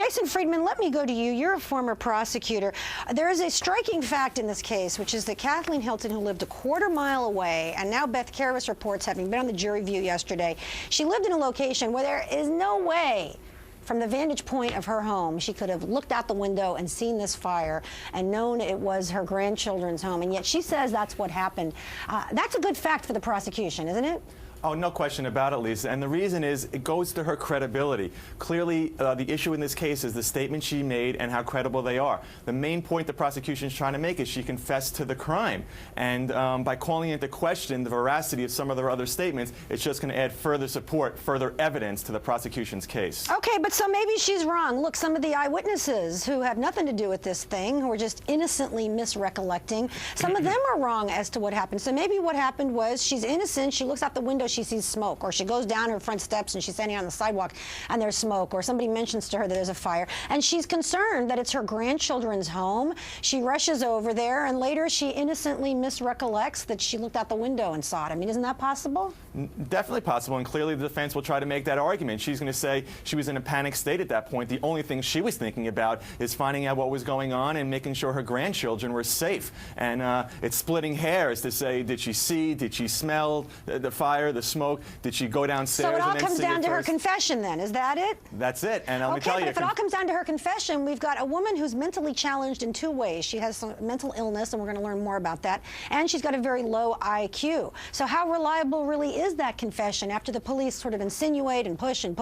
Jason Friedman, let me go to you. You're a former prosecutor. There is a striking fact in this case, which is that Kathleen Hilton, who lived a quarter-mile away, and now Beth Carvis reports, having been on the jury view yesterday, she lived in a location where there is no way, from the vantage point of her home, she could have looked out the window and seen this fire and known it was her grandchildren's home, and yet she says that's what happened. That's a good fact for the prosecution, isn't it? Oh, no question about it, Lisa. And the reason is it goes to her credibility. Clearly, the issue in this case is the statement she made and how credible they are. The main point the prosecution is trying to make is she confessed to the crime. And by calling into question the veracity of some of their other statements, it's just going to add further support, further evidence to the prosecution's case. Okay, but so maybe she's wrong. Look, some of the eyewitnesses who have nothing to do with this thing, who are just innocently misrecollecting, some of them are wrong as to what happened. So maybe what happened was she's innocent, she looks out the window, she sees smoke, or she goes down her front steps and she's standing on the sidewalk and there's smoke, or somebody mentions to her that there's a fire, and she's concerned that it's her grandchildren's home. She rushes over there, and later she innocently misrecollects that she looked out the window and saw it. I mean, isn't that possible? Definitely possible, and clearly the defense will try to make that argument. She's going to say she was in a panic state at that point. The only thing she was thinking about is finding out what was going on and making sure her grandchildren were safe. And it's splitting hairs to say, did she see, did she smell the fire, the smoke, did she go downstairs? So it all and then comes see down it to her first? confession then, is that it? That's it, and let me tell Okay, you. but if it all comes down to her confession, we've got a woman who's mentally challenged in two ways. She has some mental illness, and we're going to learn more about that, and she's got a very low IQ. So how reliable really is that confession after the police sort of insinuate and push, and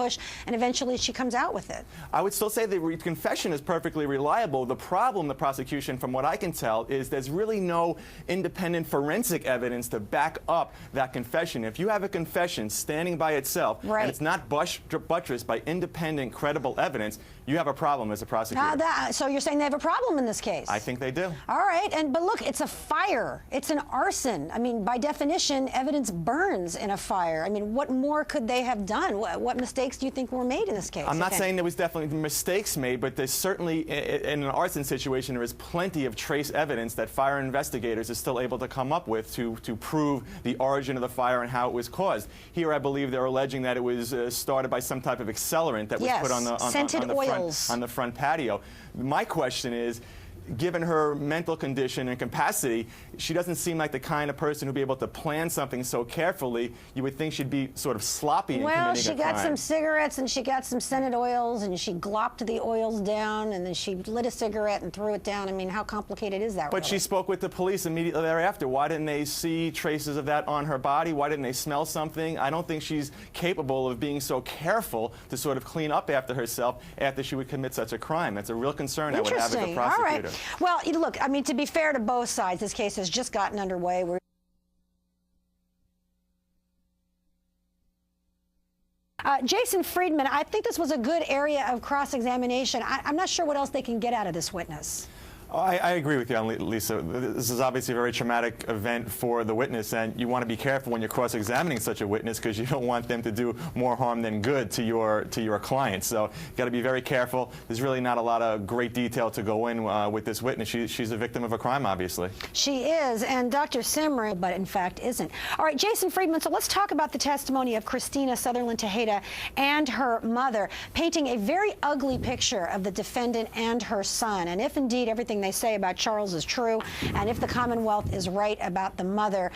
eventually she comes out with it? I would still say the confession is perfectly reliable. The problem, the prosecution, from what I can tell, is there's really no independent forensic evidence to back up that confession. If you have a confession standing by itself, right, and it's not buttressed by independent, credible evidence, you have a problem as a prosecutor. So you're saying they have a problem in this case? I think they do. All right, but look, it's a fire. It's an arson. I mean, by definition, evidence burns in a fire. I mean, what more could they have done? What mistakes do you think were made in this case? I'm not saying there was definitely mistakes made, but there's certainly, in an arson situation, there is plenty of trace evidence that fire investigators are still able to come up with to prove the origin of the fire and how it was caused. Here, I believe they're alleging that it was started by some type of accelerant that was put on the front patio. My question is, given her mental condition and capacity, she doesn't seem like the kind of person who'd be able to plan something so carefully. You would think she'd be sort of sloppy in committing a crime. Well, she got some cigarettes and she got some scented oils and she glopped the oils down and then she lit a cigarette and threw it down. I mean, how complicated is that? But really? She spoke with the police immediately thereafter. Why didn't they see traces of that on her body? Why didn't they smell something? I don't think she's capable of being so careful to sort of clean up after herself after she would commit such a crime. That's a real concern I would have as a prosecutor. All right. Well, look, I mean, to be fair to both sides, this case has just gotten underway. Jason Friedman, I think this was a good area of cross-examination. I'm not sure what else they can get out of this witness. I agree with you, Lisa. This is obviously a very traumatic event for the witness, and you want to be careful when you're cross-examining such a witness because you don't want them to do more harm than good to your client. So you've got to be very careful. There's really not a lot of great detail to go in with this witness. She's a victim of a crime, obviously. She is, and Dr. Simri, but in fact isn't. All right, Jason Friedman, so let's talk about the testimony of Christina Sutherland Tejeda and her mother, painting a very ugly picture of the defendant and her son. And if indeed everything they say about Charles is true, and if the Commonwealth is right about the mother,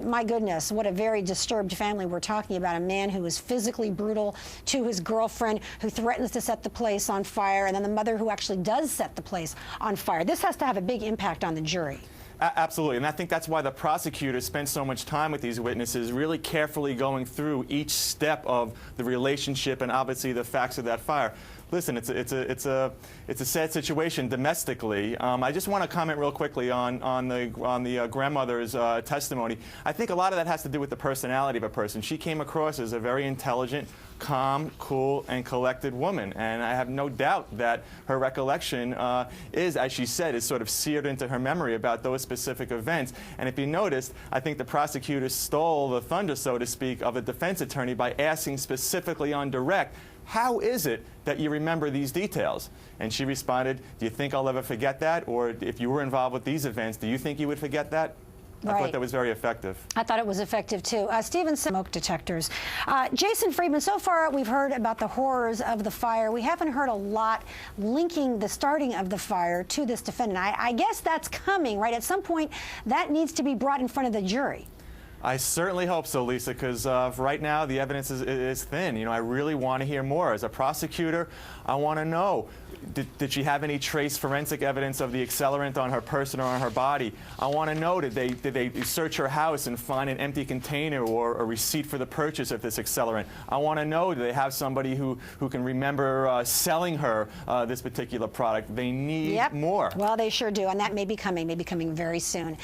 my goodness, what a very disturbed family we're talking about. A man who is physically brutal to his girlfriend, who threatens to set the place on fire, and then the mother who actually does set the place on fire. This has to have a big impact on the jury. Absolutely, and I think that's why the prosecutors spend so much time with these witnesses, really carefully going through each step of the relationship and obviously the facts of that fire. Listen, it's a sad situation domestically. I just want to comment real quickly on the grandmother's testimony. I think a lot of that has to do with the personality of a person. She came across as a very intelligent, calm, cool, and collected woman, and I have no doubt that her recollection is, as she said, is sort of seared into her memory about those specific events. And if you noticed, I think the prosecutor stole the thunder, so to speak, of the defense attorney by asking specifically on direct, how is it that you remember these details? And she responded, do you think I'll ever forget that? Or if you were involved with these events, do you think you would forget that? I thought that was very effective. I thought it was effective, too. Stephen, smoke detectors. Jason Friedman, so far we've heard about the horrors of the fire. We haven't heard a lot linking the starting of the fire to this defendant. I guess that's coming, right? At some point, that needs to be brought in front of the jury. I certainly hope so, Lisa, because right now the evidence is thin. You know, I really want to hear more. As a prosecutor, I want to know, did she have any trace forensic evidence of the accelerant on her person or on her body? I want to know, did they search her house and find an empty container or a receipt for the purchase of this accelerant? I want to know, do they have somebody who can remember selling her this particular product? They need more. Well, they sure do, and that may be coming very soon.